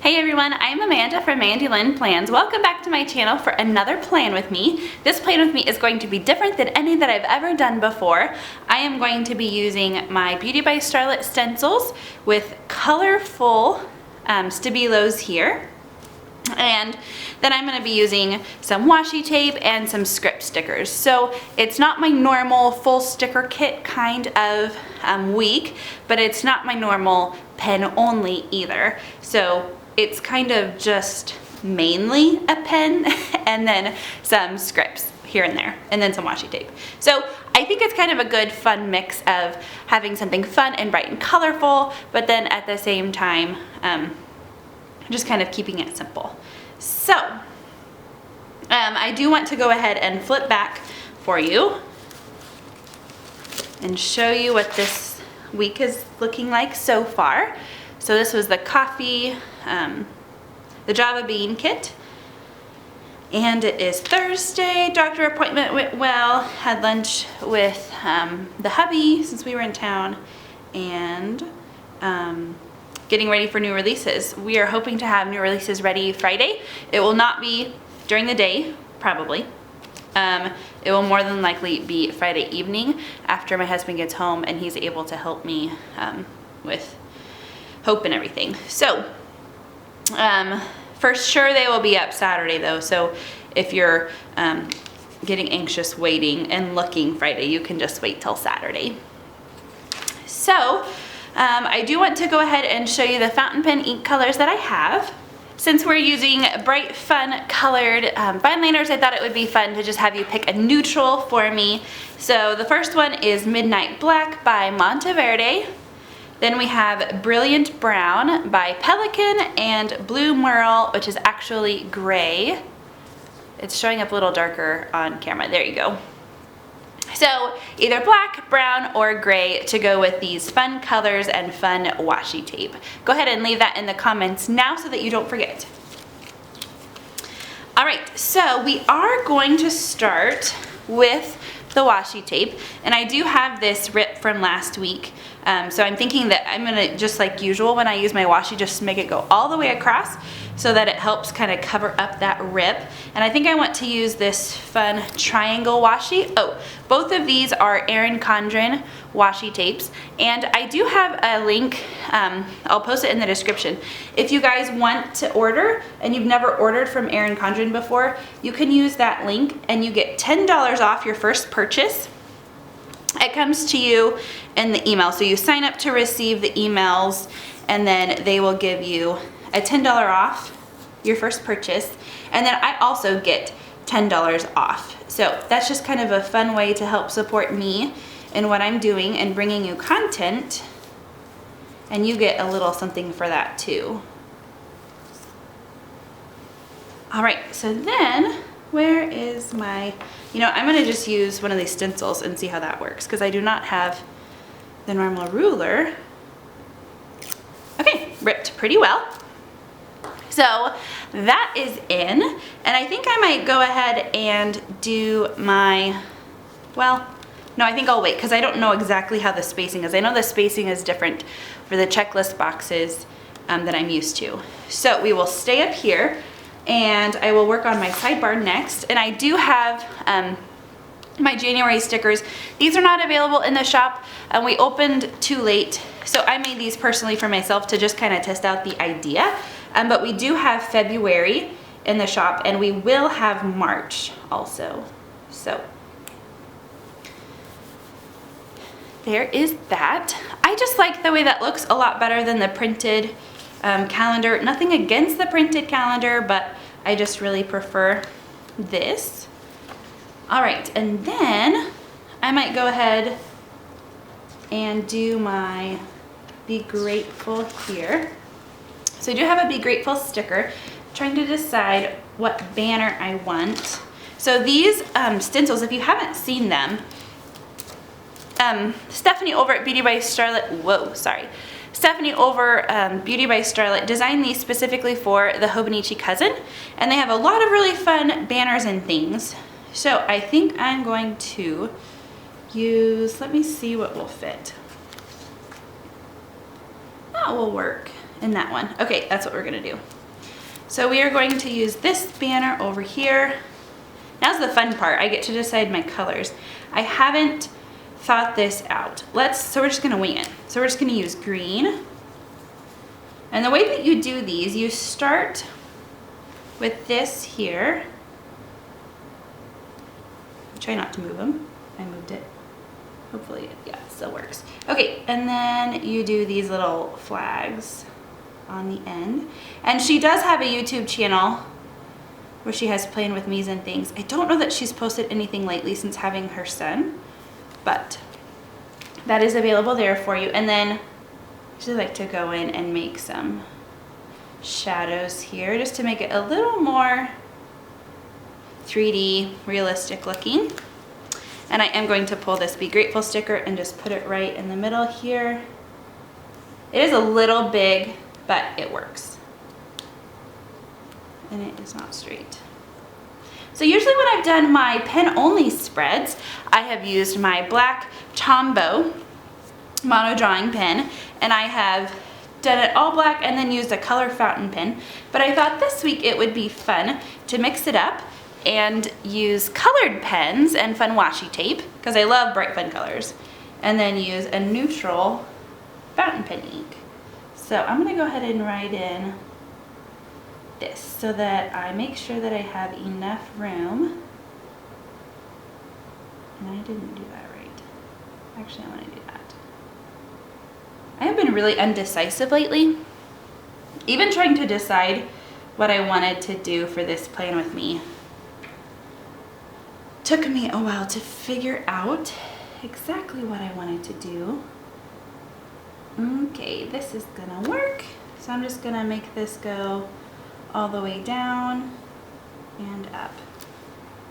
Hey everyone, I'm Amanda from Mandy Lynn Plans. Welcome back to my channel for another plan with me. This plan with me is going to be different than any that I've ever done before. I am going to be using my Beauty by Starlet stencils with colorful stabilos here. And then I'm going to be using some washi tape and some script stickers. So it's not my normal full sticker kit kind of week, but it's not my normal pen only either. So it's kind of just mainly a pen and then some scripts here and there, and then some washi tape. So I think it's kind of a good fun mix of having something fun and bright and colorful, but then at the same time, just kind of keeping it simple. So I do want to go ahead and flip back for you and show you what this week is looking like so far. So this was the coffee, the Java bean kit, and it is Thursday. Doctor appointment went well, had lunch with the hubby since we were in town, and getting ready for new releases. We are hoping to have new releases ready Friday. It will not be during the day, probably. It will more than likely be Friday evening after my husband gets home and he's able to help me with Hope and everything. So for sure they will be up Saturday though, so if you're getting anxious waiting and looking Friday, you can just wait till Saturday. So I do want to go ahead and show you the fountain pen ink colors that I have. Since we're using bright, fun colored fine liners, I thought it would be fun to just have you pick a neutral for me. So the first one is Midnight Black by Monteverde. Then we have Brilliant Brown by Pelican and Blue Merle, which is actually gray. It's showing up a little darker on camera. There you go. So either black, brown, or gray to go with these fun colors and fun washi tape. Go ahead and leave that in the comments now so that you don't forget. All right, so we are going to start with the washi tape, and I do have this rip from last week. So I'm thinking that I'm gonna, just like usual when I use my washi, just make it go all the way across so that it helps kind of cover up that rip. And I think I want to use this fun triangle washi. Oh, both of these are Erin Condren washi tapes, and I do have a link, I'll post it in the description. If you guys want to order and you've never ordered from Erin Condren before, you can use that link and you get $10 off your first purchase. It comes to you in the email, so you sign up to receive the emails and then they will give you a $10 off your first purchase, and then I also get $10 off. So that's just kind of a fun way to help support me in what I'm doing and bringing you content, and you get a little something for that too. All right, so then where is my, I'm gonna just use one of these stencils and see how that works, because I do not have the normal ruler. Okay, ripped pretty well. So that is in, and I think I might go ahead and do my, well, no, I think I'll wait because I don't know exactly how the spacing is. I know the spacing is different for the checklist boxes that I'm used to. So we will stay up here and I will work on my sidebar next. And I do have my January stickers. These are not available in the shop, and we opened too late. So I made these personally for myself to just kind of test out the idea. But we do have February in the shop, and we will have March also. So there is that. I just like the way that looks a lot better than the printed calendar. Nothing against the printed calendar, but I just really prefer this. All right, and then I might go ahead and do my Be Grateful here. So I do have a Be Grateful sticker. I'm trying to decide what banner I want. So these stencils, if you haven't seen them, Stephanie over at Beauty by Starlet, Stephanie over Beauty by Starlet designed these specifically for the Hobonichi cousin, and they have a lot of really fun banners and things. So I think I'm going to use, let me see what will fit. That will work. and that one. Okay, that's what we're gonna do. So we are going to use this banner over here. Now's the fun part. I get to decide my colors. I haven't thought this out. So we're just gonna wing it. So we're just gonna use green. And the way that you do these, you start with this here. Try not to move them. I moved it. Hopefully, yeah, it still works. Okay, and then you do these little flags on the end. And she does have a YouTube channel where she has playing with me's and things. I don't know that she's posted anything lately since having her son, but that is available there for you. And then I usually like to go in and make some shadows here just to make it a little more 3D realistic looking. And I am going to pull this Be Grateful sticker and just put it right in the middle here. It is a little big, but it works. And it is not straight. So usually when I've done my pen only spreads, I have used my black Tombow mono drawing pen, and I have done it all black and then used a color fountain pen. But I thought this week it would be fun to mix it up and use colored pens and fun washi tape, because I love bright fun colors, and then use a neutral fountain pen ink. So I'm gonna go ahead and write in this so that I make sure that I have enough room. And I didn't do that right. Actually, I wanna do that. I have been really undecisive lately. Even trying to decide what I wanted to do for this Plan With Me took me a while to figure out exactly what I wanted to do. Okay, this is gonna work. So I'm just gonna make this go all the way down and up.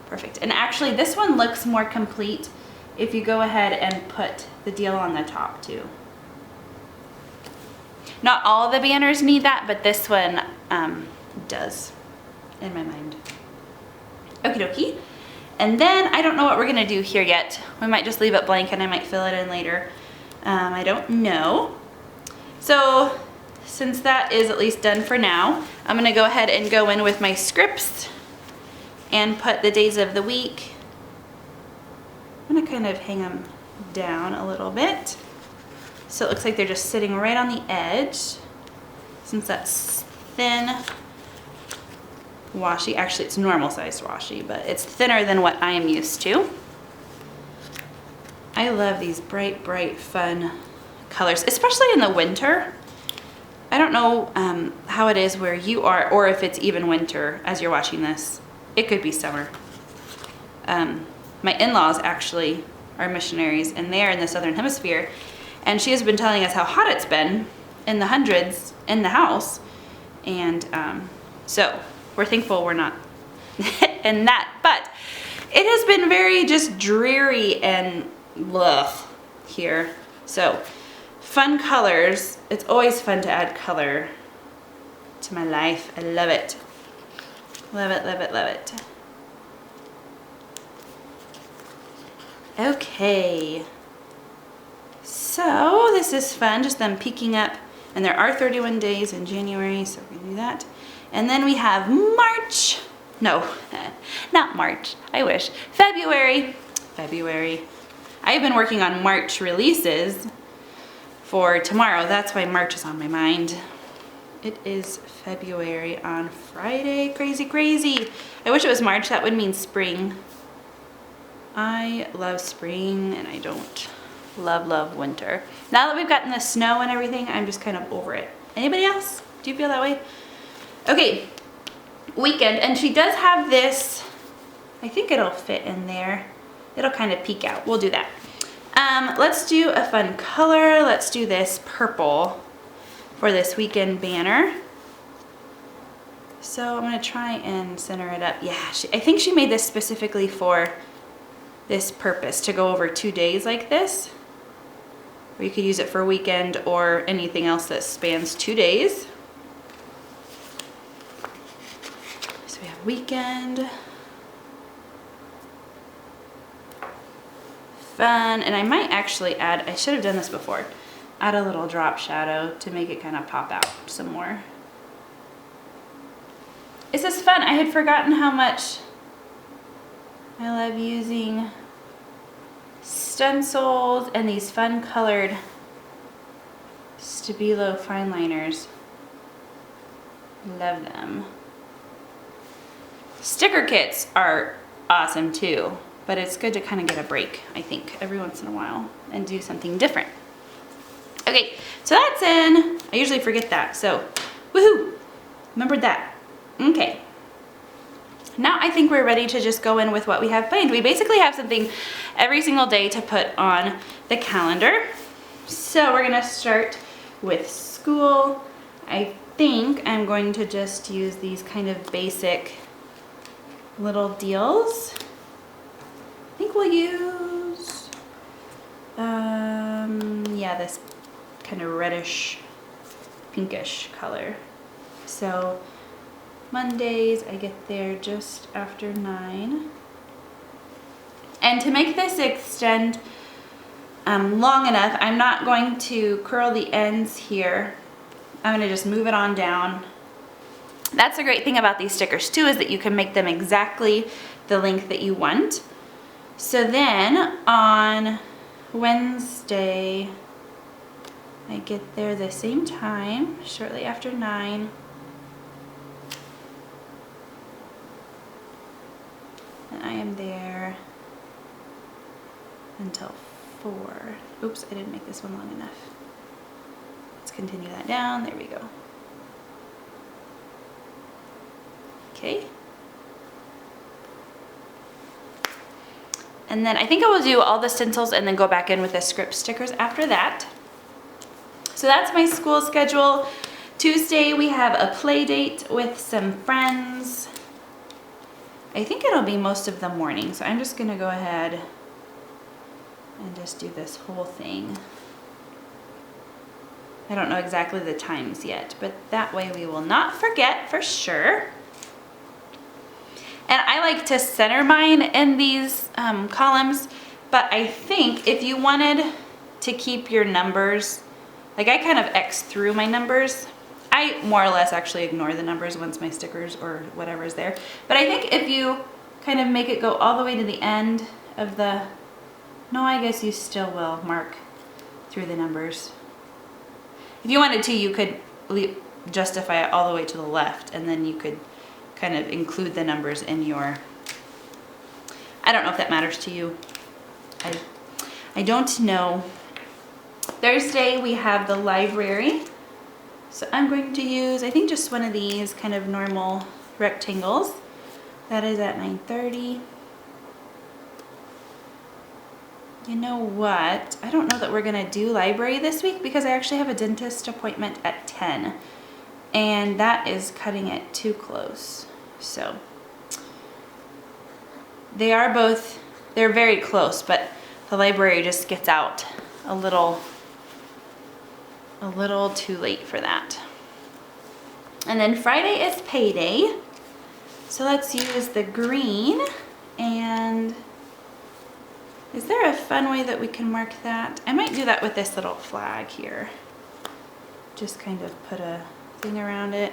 Perfect. And actually this one looks more complete if you go ahead and put the deal on the top too. Not all of the banners need that, but this one does in my mind. Okie dokie. And then I don't know what we're gonna do here yet. We might just leave it blank and I might fill it in later. I don't know. So since that is at least done for now, I'm gonna go ahead and go in with my scripts and put the days of the week. I'm gonna kind of hang them down a little bit, so it looks like they're just sitting right on the edge. Since that's thin washi, actually it's normal sized washi, but it's thinner than what I am used to. I love these bright, bright, fun colors, especially in the winter. I don't know how it is where you are, or if it's even winter as you're watching this. It could be summer. My in-laws actually are missionaries, and they're in the southern hemisphere, and she has been telling us how hot it's been in the hundreds in the house, and so we're thankful we're not in that, but it has been very just dreary and blah here. So fun colors. It's always fun to add color to my life. I love it. Love it, love it, love it. Okay. So this is fun, just them peeking up, and there are 31 days in January, so we're gonna do that. And then we have March. No, not March. I wish. February. I have been working on March releases for tomorrow. That's why March is on my mind. It is February on Friday. Crazy, crazy. I wish it was March. That would mean spring. I love spring and I don't love winter. Now that we've gotten the snow and everything, I'm just kind of over it. Anybody else? Do you feel that way? Okay, weekend. And she does have this, I think it'll fit in there. It'll kind of peek out. We'll do that. Let's do a fun color. Let's do this purple for this weekend banner. So I'm gonna try and center it up. Yeah, I think she made this specifically for this purpose, to go over 2 days like this. Or you could use it for a weekend or anything else that spans 2 days. So we have weekend. Fun, and I might actually add, I should have done this before. add a little drop shadow to make it kind of pop out some more. This is fun. I had forgotten how much I love using stencils and these fun colored Stabilo fine liners. Love them. Sticker kits are awesome too, but it's good to kind of get a break, I think, every once in a while and do something different. Okay, so that's in. I usually forget that, so woohoo, remembered that. Okay, now I think we're ready to just go in with what we have planned. We basically have something every single day to put on the calendar. So we're gonna start with school. I think I'm going to just use these kind of basic little deals. I think we'll use, yeah, this kind of reddish, pinkish color. So Mondays, I get there just after 9. And to make this extend long enough, I'm not going to curl the ends here. I'm gonna just move it on down. That's the great thing about these stickers too, is that you can make them exactly the length that you want. So then on Wednesday, I get there the same time, shortly after 9. And I am there until 4. Oops, I didn't make this one long enough. Let's continue that down. There we go. Okay. And then I think I will do all the stencils and then go back in with the script stickers after that. So that's my school schedule. Tuesday we have a play date with some friends. I think it'll be most of the morning, so I'm just gonna go ahead and just do this whole thing. I don't know exactly the times yet, but that way we will not forget for sure. And I like to center mine in these columns, but I think if you wanted to keep your numbers, like I kind of X through my numbers. I more or less actually ignore the numbers once my stickers or whatever is there. But I think if you kind of make it go all the way to the end of the, no, I guess you still will mark through the numbers. If you wanted to, you could justify it all the way to the left, and then you could kind of include the numbers in your, I don't know if that matters to you. I don't know. Thursday we have the library. So I'm going to use, I think, just one of these kind of normal rectangles. That is at 9:30. You know what? I don't know that we're gonna do library this week because I actually have a dentist appointment at 10. And that is cutting it too close. So they are both, they're very close, but the library just gets out a little too late for that. And then Friday is payday. So let's use the green. And is there a fun way that we can mark that? I might do that with this little flag here. Just kind of put a thing around it.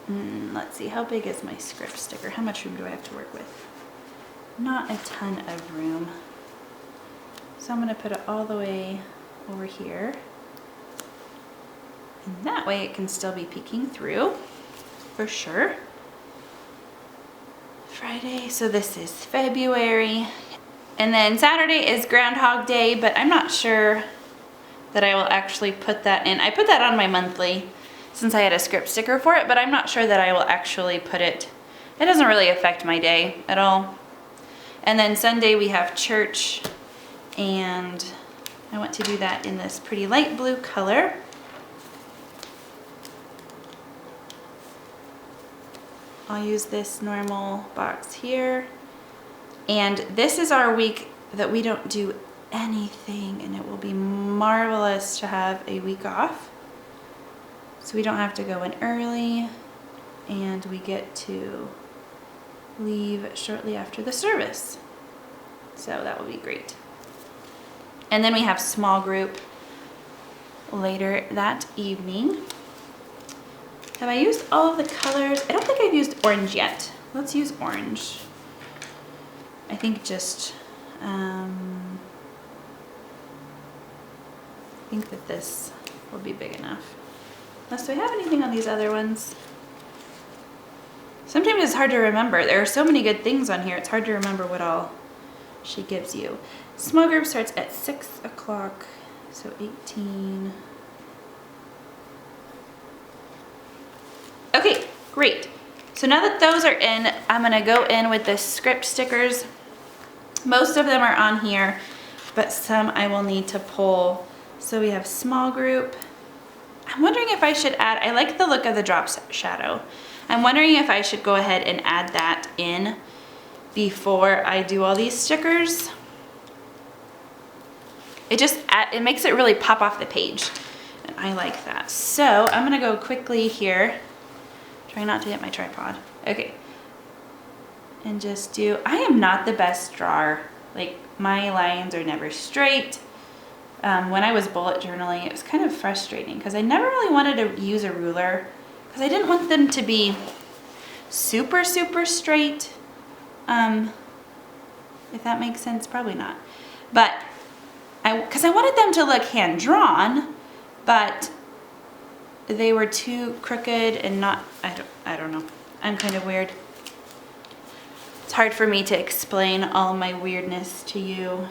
Let's see, how big is my script sticker? How much room do I have to work with? Not a ton of room. So I'm going to put it all the way over here. And that way it can still be peeking through, for sure. Friday, so this is February. And then Saturday is Groundhog Day, but I'm not sure that I will actually put that in. I put that on my monthly since I had a script sticker for it, but I'm not sure that I will actually put it. It doesn't really affect my day at all. And then Sunday we have church. And I want to do that in this pretty light blue color. I'll use this normal box here. And this is our week that we don't do anything, and it will be marvelous to have a week off. So we don't have to go in early, and we get to leave shortly after the service. So that will be great. And then we have small group later that evening. Have I used all of the colors? I don't think I've used orange yet. Let's use orange. I think just, I think that this will be big enough. Unless, do I have anything on these other ones? Sometimes it's hard to remember. There are so many good things on here. It's hard to remember what all she gives you. Small group starts at 6 o'clock, so 18. Okay, great. So now that those are in, I'm gonna go in with the script stickers. Most of them are on here, but some I will need to pull. So we have small group. I'm wondering if I should add, I like the look of the drop shadow. I'm wondering if I should go ahead and add that in before I do all these stickers. It makes it really pop off the page. And I like that. So I'm gonna go quickly here. Try not to hit my tripod. Okay. And just do, I am not the best drawer. Like, my lines are never straight. When I was bullet journaling, it was kind of frustrating because I never really wanted to use a ruler because I didn't want them to be super, super straight. If that makes sense, probably not. But, because I wanted them to look hand-drawn, but they were too crooked and not, I don't know. I'm kind of weird. It's hard for me to explain all my weirdness to you.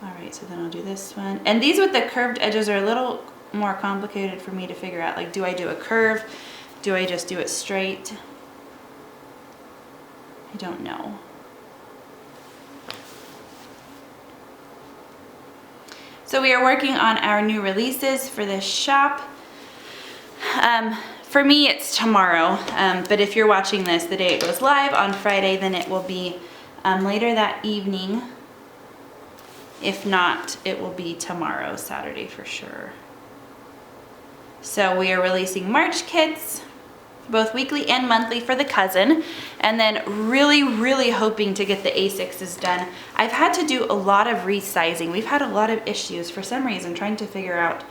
All right, so then I'll do this one. And these with the curved edges are a little more complicated for me to figure out. Like, do I do a curve? Do I just do it straight? I don't know. So we are working on our new releases for this shop. For me, it's tomorrow, but if you're watching this the day it goes live on Friday, then it will be later that evening. If not, it will be tomorrow, Saturday for sure. So we are releasing March kits, both weekly and monthly for the cousin, and then really, really hoping to get the A6s done. I've had to do a lot of resizing. We've had a lot of issues for some reason trying to figure out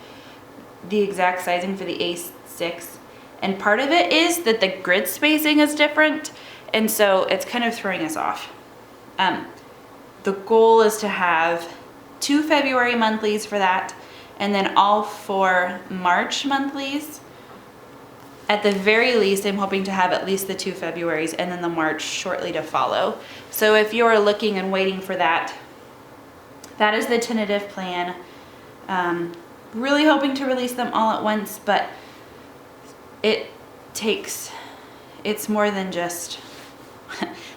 the exact sizing for the A6. And part of it is that the grid spacing is different, and so it's kind of throwing us off. The goal is to have 2 February monthlies for that, and then all 4 March monthlies. At the very least, I'm hoping to have at least the 2 Februaries and then the March shortly to follow. So if you're looking and waiting for that, that is the tentative plan. Really hoping to release them all at once, but it's more than just,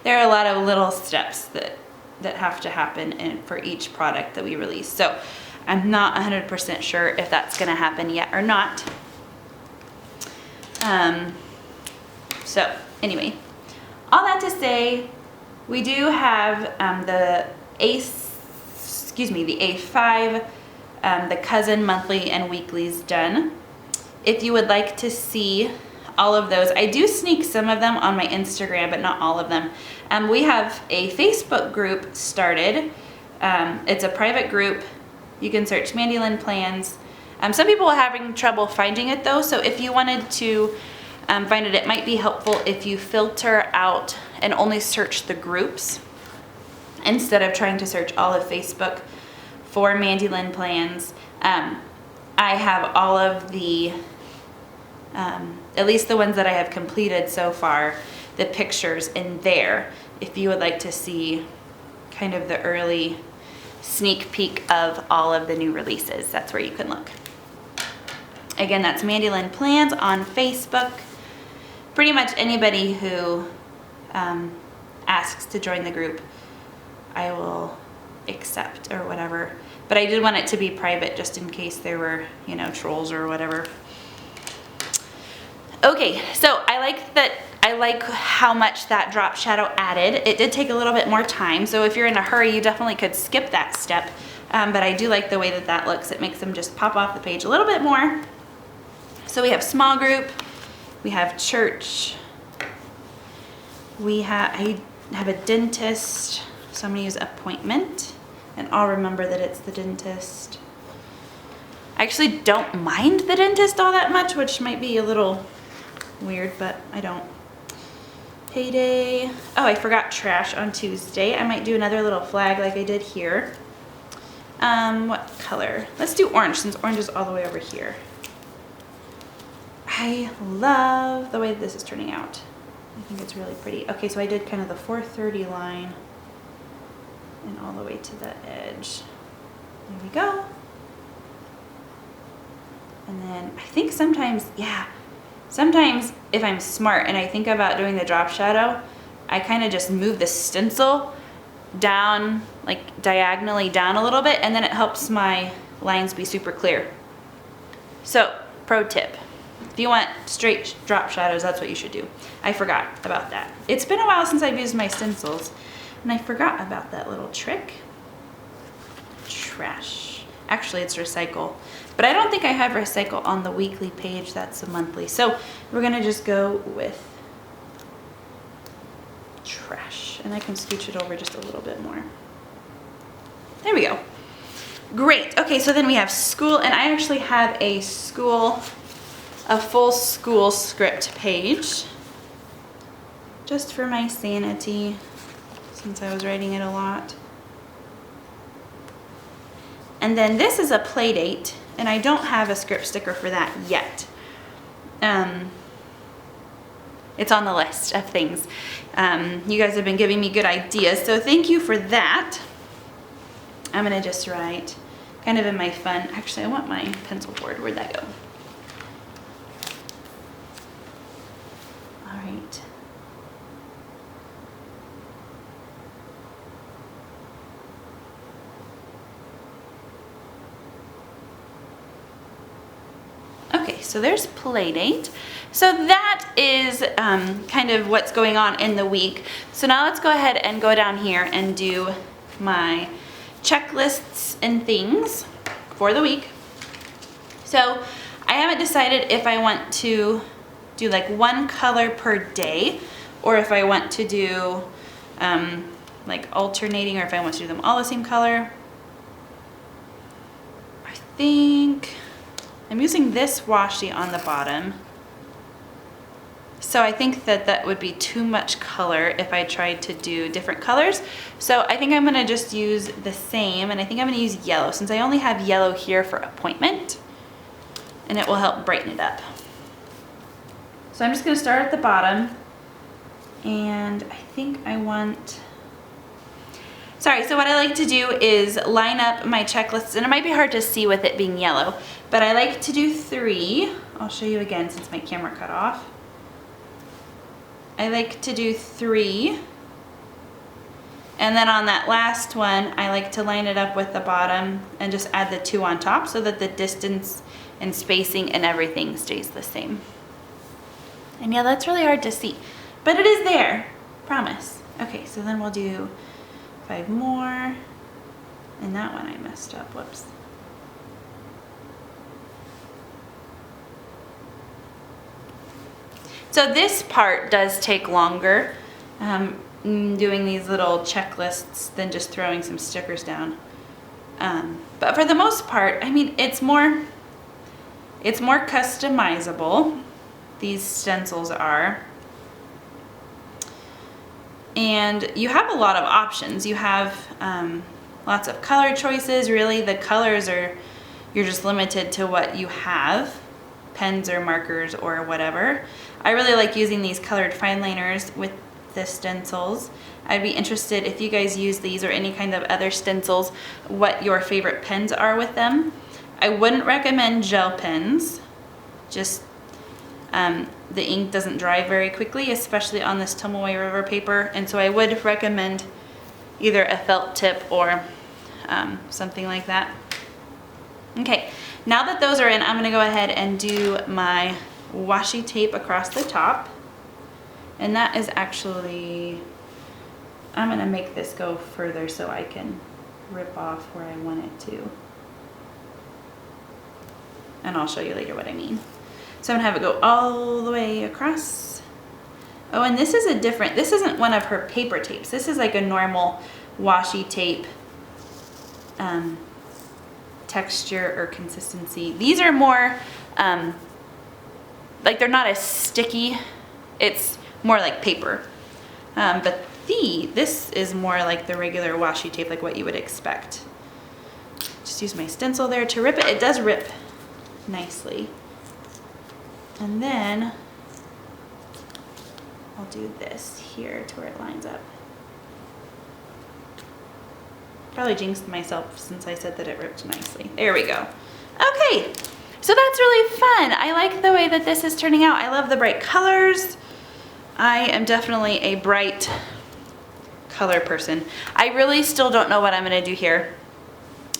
there are a lot of little steps that have to happen for each product that we release. So I'm not 100% sure if that's gonna happen yet or not. So anyway, all that to say, we do have the A5, the cousin monthly and weeklies done. If you would like to see all of those, I do sneak some of them on my Instagram, but not all of them. We have a Facebook group started. It's a private group. You can search Mandy Lynn Plans. Some people are having trouble finding it though, so if you wanted to find it, it might be helpful if you filter out and only search the groups instead of trying to search all of Facebook for Mandy Lynn Plans. I have all of the, at least the ones that I have completed so far, the pictures in there. If you would like to see kind of the early sneak peek of all of the new releases, that's where you can look. Again, that's Mandy Lynn Plans on Facebook. Pretty much anybody who asks to join the group, I will accept or whatever. But I did want it to be private just in case there were, you know, trolls or whatever. Okay, so I like how much that drop shadow added. It did take a little bit more time, so if you're in a hurry, you definitely could skip that step. But I do like the way that that looks. It makes them just pop off the page a little bit more. So we have small group, we have church, I have a dentist, so I'm gonna use appointment. and I'll remember that it's the dentist. I actually don't mind the dentist all that much, which might be a little weird, but I don't. Payday. Oh, I forgot trash on Tuesday. I might do another little flag like I did here. What color? Let's do orange, since orange is all the way over here. I love the way this is turning out. I think it's really pretty. Okay, so I did kind of the 430 line and all the way to the edge. There we go. And then I think sometimes, yeah, sometimes if I'm smart and I think about doing the drop shadow, I kind of just move the stencil down, like diagonally down a little bit, and then it helps my lines be super clear. So, pro tip. If you want straight drop shadows, that's what you should do. I forgot about that. It's been a while since I've used my stencils, and I forgot about that little trick. Trash. Actually, it's recycle. But I don't think I have recycle on the weekly page, that's the monthly. So we're gonna just go with trash. And I can scooch it over just a little bit more. There we go. Great, okay, so then we have school, and I actually have a full school script page. Just for my sanity, since I was writing it a lot. And then this is a play date, and I don't have a script sticker for that yet. It's on the list of things. You guys have been giving me good ideas, so thank you for that. I'm gonna just write kind of in my fun, actually I want my pencil board, where'd that go? All right. Okay, so there's Playdate. So that is kind of what's going on in the week. So now let's go ahead and go down here and do my checklists and things for the week. So I haven't decided if I want to do like one color per day, or if I want to do like alternating, or if I want to do them all the same color. I think I'm using this washi on the bottom. So I think that that would be too much color if I tried to do different colors. So I think I'm gonna just use the same, and I think I'm gonna use yellow since I only have yellow here for appointment, and it will help brighten it up. So I'm just gonna start at the bottom, and I think I want, sorry, so what I like to do is line up my checklists, and it might be hard to see with it being yellow, but I like to do 3. I'll show you again since my camera cut off. I like to do 3, and then on that last one I like to line it up with the bottom and just add the 2 on top so that the distance and spacing and everything stays the same. And yeah, that's really hard to see, but it is there, promise. Okay, so then we'll do 5 more, and that one I messed up, whoops. So this part does take longer, doing these little checklists than just throwing some stickers down. But for the most part, I mean, it's more customizable. These stencils are. And you have a lot of options. You have lots of color choices. Really, the colors are, you're just limited to what you have, pens or markers or whatever. I really like using these colored fine liners with the stencils. I'd be interested if you guys use these or any kind of other stencils, what your favorite pens are with them. I wouldn't recommend gel pens. Just the ink doesn't dry very quickly, especially on this Tomoe River paper, and so I would recommend either a felt tip or something like that. Okay, now that those are in, I'm gonna go ahead and do my washi tape across the top, and that is actually, I'm gonna make this go further so I can rip off where I want it to, and I'll show you later what I mean. So I'm gonna have it go all the way across. Oh, and this is a different, this isn't one of her paper tapes. This is like a normal washi tape texture or consistency. These are more, like they're not as sticky. It's more like paper. But this is more like the regular washi tape, like what you would expect. Just use my stencil there to rip it. It does rip nicely. And then I'll do this here to where it lines up. Probably jinxed myself since I said that it ripped nicely. There we go. Okay, so that's really fun. I like the way that this is turning out. I love the bright colors. I am definitely a bright color person. I really still don't know what I'm gonna do here.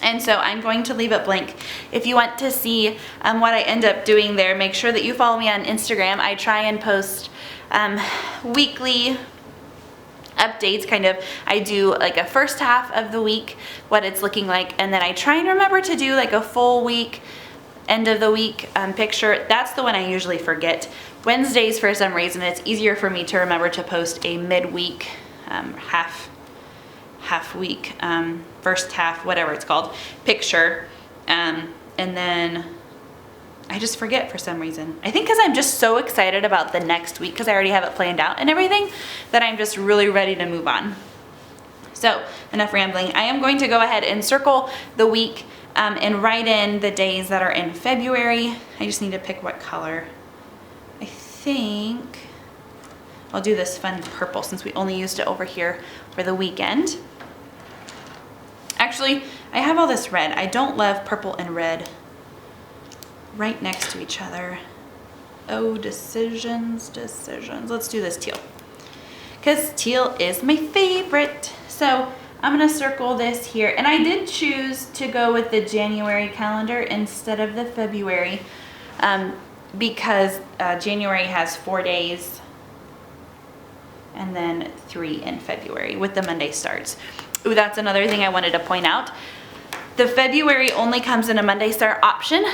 And so I'm going to leave it blank. If you want to see what I end up doing there, make sure that you follow me on Instagram. I try and post weekly updates, kind of. I do like a first half of the week, what it's looking like, and then I try and remember to do like a full week, end of the week picture. That's the one I usually forget. Wednesdays, for some reason, it's easier for me to remember to post a midweek, half week, first half, whatever it's called, picture, and then I just forget for some reason. I think because I'm just so excited about the next week, because I already have it planned out and everything, that I'm just really ready to move on. So enough rambling. I am going to go ahead and circle the week and write in the days that are in February. I just need to pick what color. I think I'll do this fun purple since we only used it over here for the weekend. Actually, I have all this red. I don't love purple and red right next to each other. Oh, decisions. Let's do this teal, because teal is my favorite. So I'm gonna circle this here. And I did choose to go with the January calendar instead of the February, because January has 4 days and then 3 in February with the Monday starts. Ooh, that's another thing I wanted to point out. The February only comes in a Monday start option,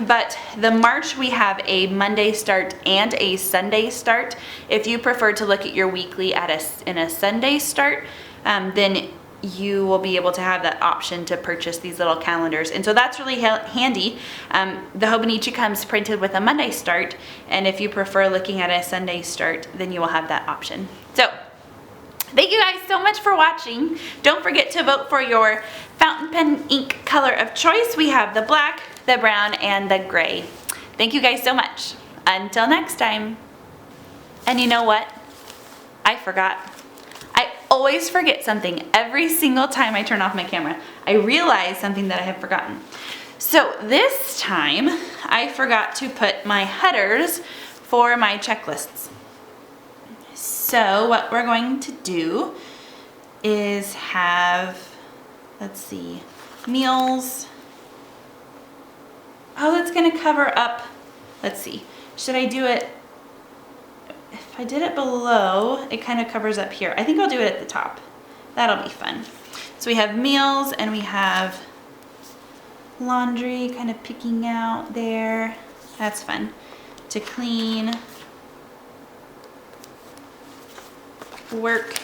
but the March we have a Monday start and a Sunday start. If you prefer to look at your weekly in a Sunday start, then you will be able to have that option to purchase these little calendars. And so that's really handy. The Hobonichi comes printed with a Monday start, and if you prefer looking at a Sunday start, then you will have that option. So thank you guys so much for watching. Don't forget to vote for your fountain pen ink color of choice. We have the black, the brown, and the gray. Thank you guys so much. Until next time. And you know what? I forgot. I always forget something every single time I turn off my camera. I realize something that I have forgotten. So this time, I forgot to put my headers for my checklists. So what we're going to do is have, let's see, meals. Oh, that's gonna cover up, let's see, should I do it, if I did it below, it kind of covers up here. I think I'll do it at the top. That'll be fun. So we have meals and we have laundry kind of picking out there. That's fun. To clean. Work.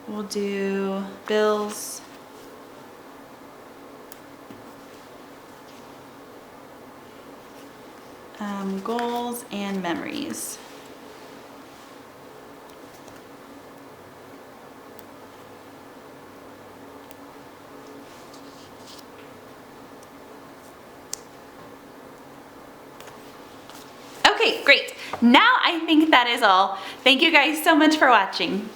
We'll do bills. Goals and memories. Okay, great. Now I think that is all. Thank you guys so much for watching.